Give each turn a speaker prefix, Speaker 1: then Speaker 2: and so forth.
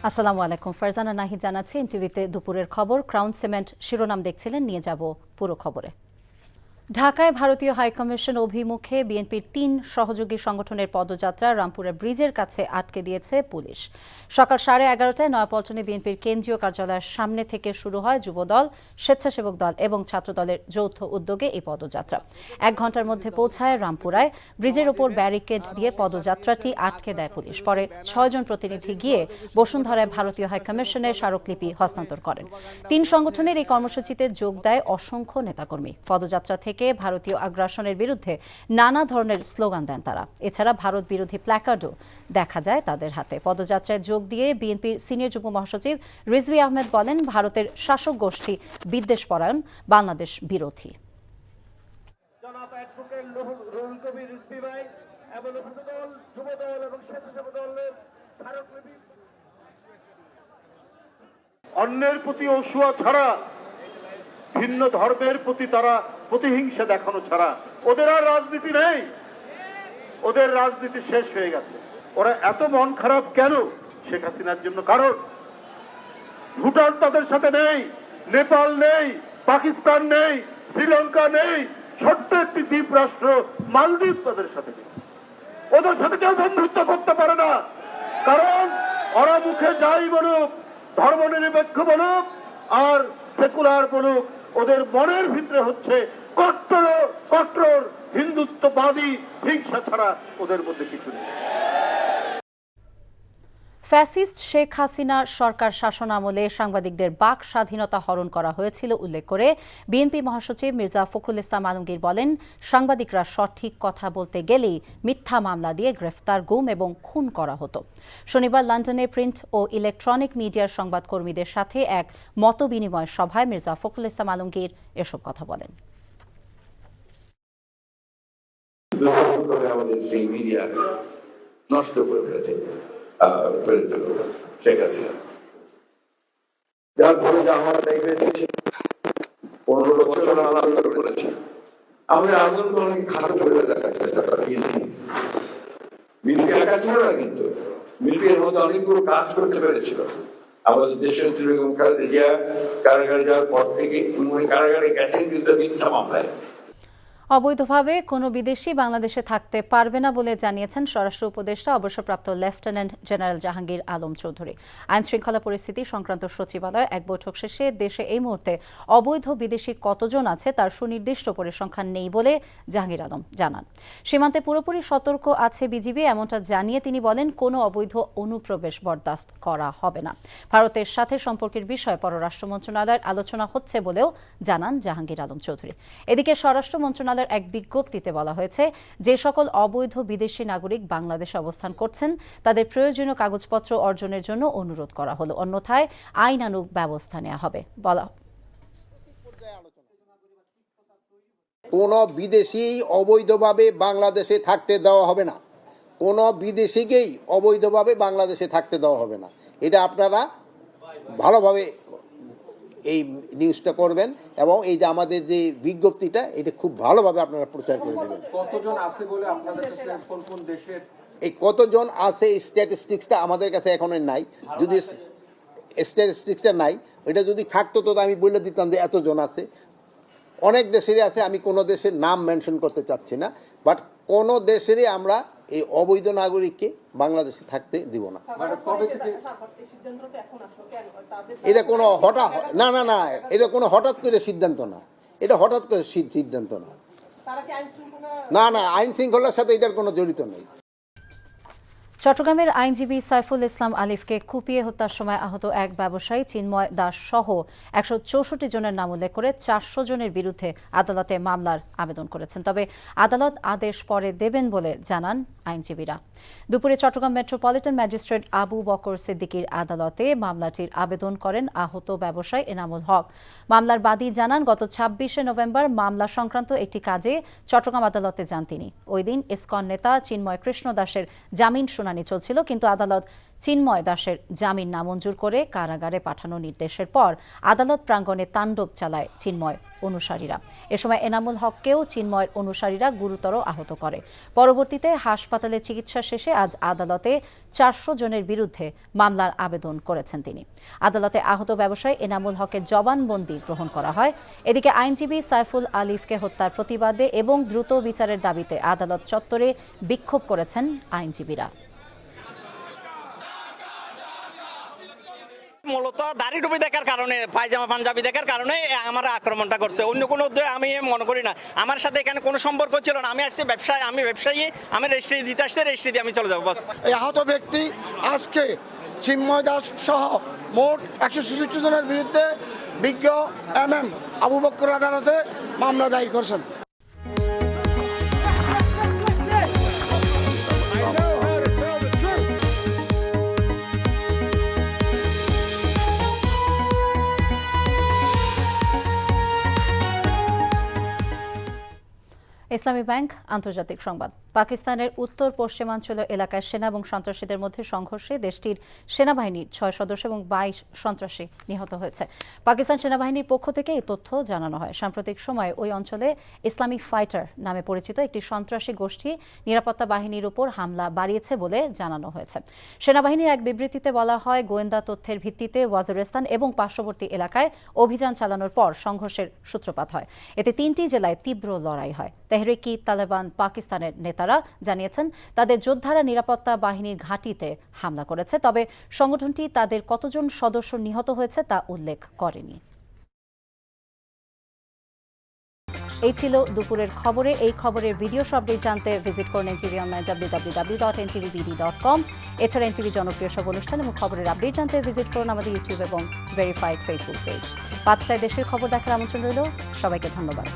Speaker 1: আসসালামু আলাইকুম। ফারজানা নাহিদ জানাচ্ছি এনটিভিতে দুপুরের খবর। ক্রাউন সিমেন্ট শিরোনাম দেখছিলেন, নিয়ে যাব পুরো খবরে। ঢাকায় ভারতীয় হাইকমিশন অভিমুখে বিএনপির ৩ সহযোগী সংগঠনের পদযাত্রা রামপুরা ব্রিজের কাছে আটকে দিয়েছে পুলিশ। সকাল 11:30টায় নয়াপল্টনে বিএনপির কেন্দ্রীয় কার্যালয়ের সামনে থেকে শুরু হয় যুবদল, স্বেচ্ছাসেবক দল এবং ছাত্রদলের যৌথ উদ্যোগে এই পদযাত্রা। 1 ঘণ্টার মধ্যে পৌঁছায় রামপুরায়। ব্রিজের ওপর ব্যারিকেড দিয়ে পদযাত্রাটি আটকে দেয় পুলিশ। পরে 6 জন প্রতিনিধি গিয়ে বসুন্ধরায় ভারতীয় হাইকমিশনের স্মারকলিপি হস্তান্তর করেন। 3 সংগঠনের এই কর্মসূচিতে যোগ দেয় অসংখ্য নেতাকর্মী। পদযাত্রা থেকে ভারতীয় আগ্রাসনের বিরুদ্ধে নানা ধরনের স্লোগান দেন তারা। এছাড়া ভারত বিরোধী প্ল্যাকার্ডও দেখা যায় তাদের হাতে। পদযাত্রায় যোগ দিয়ে বিএনপির সিনিয়র যুগ্ম মহাসচিব রিজভী আহমেদ বলেন, ভারতের শাসক গোষ্ঠী বিদ্বেষপরায়ণ, বাংলাদেশ বিরোধী।
Speaker 2: অন্যের প্রতি অসূয়া ছাড়া, ভিন্ন ধর্মের প্রতি তারা প্রতিহিংসা দেখানো ছাড়া ওদের আর রাজনীতি নেই। ওদের রাজনীতি শেষ হয়ে গেছে। ওরা এত মন খারাপ কেন শেখ হাসিনার জন্য? কারণ ভুটান তাদের সাথে নেই, নেপাল নেই, পাকিস্তান নেই, শ্রীলঙ্কা নেই, ছোট্ট একটি দ্বীপ রাষ্ট্র মালদ্বীপ তাদের সাথে নেই। ওদের সাথে কেউ বন্ধুত্ব করতে পারে না। কারণ ওরা মুখে যাই বলুক, ধর্মনিরপেক্ষ বলুক আর সেকুলার বলুক, ওদের মনের ভিতরে হচ্ছে কট্টর হিন্দুত্ববাদী হিংসা ছাড়া ওদের মধ্যে কিছু নেই।
Speaker 1: ফ্যাসিস্ট শেখ হাসিনার সরকার শাসন আমলে সাংবাদিকদের বাক স্বাধীনতা হরণ করা হয়েছিল উল্লেখ করে বিএনপি মহাসচিব মির্জা ফখরুল ইসলাম আলমগীর বলেন, সাংবাদিকরা সঠিক কথা বলতে গেলেই মিথ্যা মামলা দিয়ে গ্রেফতার, গুম এবং খুন করা হতো। শনিবার লন্ডনে প্রিন্ট ও ইলেকট্রনিক মিডিয়ার সংবাদকর্মীদের সাথে এক মতবিনিময় সভায় মির্জা ফখরুল ইসলাম আলমগীর এসব কথা বলেন।
Speaker 3: নষ্ট করে ফেলেছে শেখ হাসিনা, যার ফলে আমরা 15 বছর আন্দোলন করেছি। আমাদের আন্দোলন অনেক খারাপ করে দেখার চেষ্টা করা বিএনপি একা ছিল না, কিন্তু বিএনপির মধ্যে অনেকগুলো কাজ করতে পেরেছিল। আমাদের দেশের বেগম খালেদা জিয়া কারাগারে যাওয়ার পর থেকে কারাগারে গেছেন কিন্তু মিথ্যা মামলায়।
Speaker 1: অবৈধভাবে কোনো বিদেশি বাংলাদেশে থাকতে পারবে না বলে জানিয়েছেন স্বরাষ্ট্র উপদেষ্টা অবসরপ্রাপ্ত লেফটেন্যান্ট জেনারেল জাহাঙ্গীর আলম চৌধুরী। আইন শৃঙ্খলা পরিস্থিতি সংক্রান্ত সচিবালয়ে এক বৈঠক শেষে দেশে এই মুহূর্তে অবৈধ বিদেশি কতজন আছে তার সুনির্দিষ্ট পরিসংখ্যান নেই বলে জাহাঙ্গীর আলম জানান। সীমান্তে পুরোপুরি সতর্ক আছে বিজিবি, এমনটা জানিয়ে তিনি বলেন, কোনো অবৈধ অনুপ্রবেশ বরদাস্ত করা হবে না। ভারতের সাথে সম্পর্কের বিষয়ে পররাষ্ট্র মন্ত্রণালয়ের আলোচনা হচ্ছে বলেও জানান জাহাঙ্গীর আলম চৌধুরী। এদিকে স্বরাষ্ট্র মন্ত্রণালয় এক বিজ্ঞপ্তিতে বলা হয়েছে, যে সকল অবৈধ বিদেশি নাগরিক বাংলাদেশে অবস্থান করছেন তাদের প্রয়োজনীয় কাগজপত্র অর্জনের জন্য অনুরোধ করা হলো, অন্যথায় আইনানুগ ব্যবস্থা নেওয়া হবে।
Speaker 4: কোনো বিদেশি অবৈধভাবে বাংলাদেশে থাকতে দেওয়া হবে না। কোনো বিদেশিকেই অবৈধভাবে বাংলাদেশে থাকতে দেওয়া হবে না। এটা আপনারা ভালোভাবে এই নিউজটা করবেন এবং এই যে আমাদের যে বিজ্ঞপ্তিটা এটা খুব ভালোভাবে আপনারা প্রচার করে দেবেন।
Speaker 5: কতজন আছে বলে আপনাদের কাছে কোন কোন দেশের
Speaker 4: এই কতজন আছে এই স্ট্যাটিস্টিক্সটা আমাদের কাছে এখনো নাই। যদি স্ট্যাটিস্টিক্সটা নাই, এটা যদি থাকতো তো আমি বলে দিতাম যে এতজন আছে। অনেক দেশেরই আছে, আমি কোনো দেশের নাম মেনশন করতে চাচ্ছি না, বাট কোনো দেশেরই আমরা এই অবৈধ নাগরিককে বাংলাদেশে থাকতে দিব না। এটা কোনো হঠাৎ না এটা কোনো হঠাৎ করে সিদ্ধান্ত না, এটা হঠাৎ করে সিদ্ধান্ত না, আইন শৃঙ্খলার সাথে এটার কোনো জড়িত নেই।
Speaker 1: চট্টগ্রামের আইনজীবী সাইফুল ইসলাম আলিফকে কুপিয়ে হত্যার সময় আহত এক ব্যবসায়ী চিন্ময় দাস সহ 164 জনের নাম উল্লেখ করে 400 জনের বিরুদ্ধে আদালতে মামলার আবেদন করেছেন। তবে আদালত আদেশ পরে দেবেন বলে জানান আইনজীবীরা। দুপুরে চট্টগ্রাম মেট্রোপলিটন ম্যাজিস্ট্রেট আবু বকর সিদ্দিকীর আদালতে মামলাটির আবেদন করেন আহত ব্যবসায়ী এনামুল হক। মামলার বাদী জানান, গত 26শে নভেম্বর মামলা সংক্রান্ত একটি কাজে চট্টগ্রাম আদালতে যান তিনি। ওই দিন ইসকন নেতা চিন্ময় কৃষ্ণ দাসের জামিন শুনানি চলছিল, কিন্তু আদালত চিন্ময় দাসের জামিন নামঞ্জুর করে কারাগারে পাঠানোর নির্দেশের পর আদালত প্রাঙ্গণে তাণ্ডব চালায় চিন্ময় অনুসারীরা। এ সময় এনামুল হককেও চিন্ময়ের অনুসারীরা গুরুতর আহত করে। পরবর্তীতে হাসপাতালে চিকিৎসা শেষে আজ আদালতে 400 জনের বিরুদ্ধে মামলার আবেদন করেছেন তিনি। আদালতে আহত ব্যবসায়ী এনামুল হকের জবানবন্দি গ্রহণ করা হয়। এদিকে আইনজীবী সাইফুল আলিফকে হত্যার প্রতিবাদে এবং দ্রুত বিচারের দাবিতে আদালত চত্বরে বিক্ষোভ করেছেন আইনজীবীরা।
Speaker 6: মূলত দাড়ি টুপি দেখার কারণে, পায়জামা পাঞ্জাবি দেখার কারণে আমার আক্রমণটা করছে। অন্য কোনো উদ্দেশ্যে আমি মনে করি না। আমার সাথে এখানে কোনো সম্পর্ক ছিল না। আমি আসছি ব্যবসায়ী, আমি রেজিস্ট্রি দিতে আসছি, রেজিস্ট্রি দিয়ে আমি চলে যাবো বাস।
Speaker 7: এই আহত ব্যক্তি আজকে চিন্ময় দাস সহ মোট 166 জনের বিরুদ্ধে বিজ্ঞ MM আবু বকর আদালতে মামলা দায়ের করছেন।
Speaker 1: ইসলামী ব্যাংক আন্তর্জাতিক সংবাদ। পাকিস্তানের উত্তর পশ্চিমাঞ্চল এলাকায় সেনা এবং সন্ত্রাসীদের মধ্যে সংঘর্ষে দেশটির সেনাবাহিনীর 6 সদস্য এবং 22 সন্ত্রাসী নিহত হয়েছে। পাকিস্তান সেনাবাহিনীর পক্ষ থেকে এই তথ্য জানানো হয়। সাম্প্রতিক সময়ে ওই অঞ্চলে ইসলামিক ফাইটার নামে পরিচিত একটি সন্ত্রাসী গোষ্ঠী নিরাপত্তা বাহিনীর উপর হামলা বাড়িয়েছে বলে জানানো হয়েছে। সেনাবাহিনীর এক বিবৃতিতে বলা হয়, গোয়েন্দা তথ্যের ভিত্তিতে ওয়াজিরিস্তান এবং পার্শ্ববর্তী এলাকায় অভিযান চালানোর পর সংঘর্ষের সূত্রপাত হয়। এতে 3টি জেলায় তীব্র লড়াই হয়। তেহরিকি তালেবান পাকিস্তানের নেতারা জানিয়েছেন তাদের যোদ্ধারা নিরাপত্তা বাহিনীর ঘাঁটিতে হামলা করেছে, তবে সংগঠনটি তাদের কতজন সদস্য নিহত হয়েছে তা উল্লেখ করেনি। এই ছিল দুপুরের খবরে। এই খবরের ভিডিও আপডেট জানতে ভিজিট করুন এনটিভি অনলাইন www.ntvbd.com। এছাড়া এনটিভি জনপ্রিয় সব অনুষ্ঠান এবং খবরের আপডেট জানতে ভিজিট করুন আমাদের ইউটিউব এবং ভেরিফাইড ফেসবুক পেজ। 5টায় দেশের খবর দেখার আমন্ত্রণ রইল। সবাইকে ধন্যবাদ।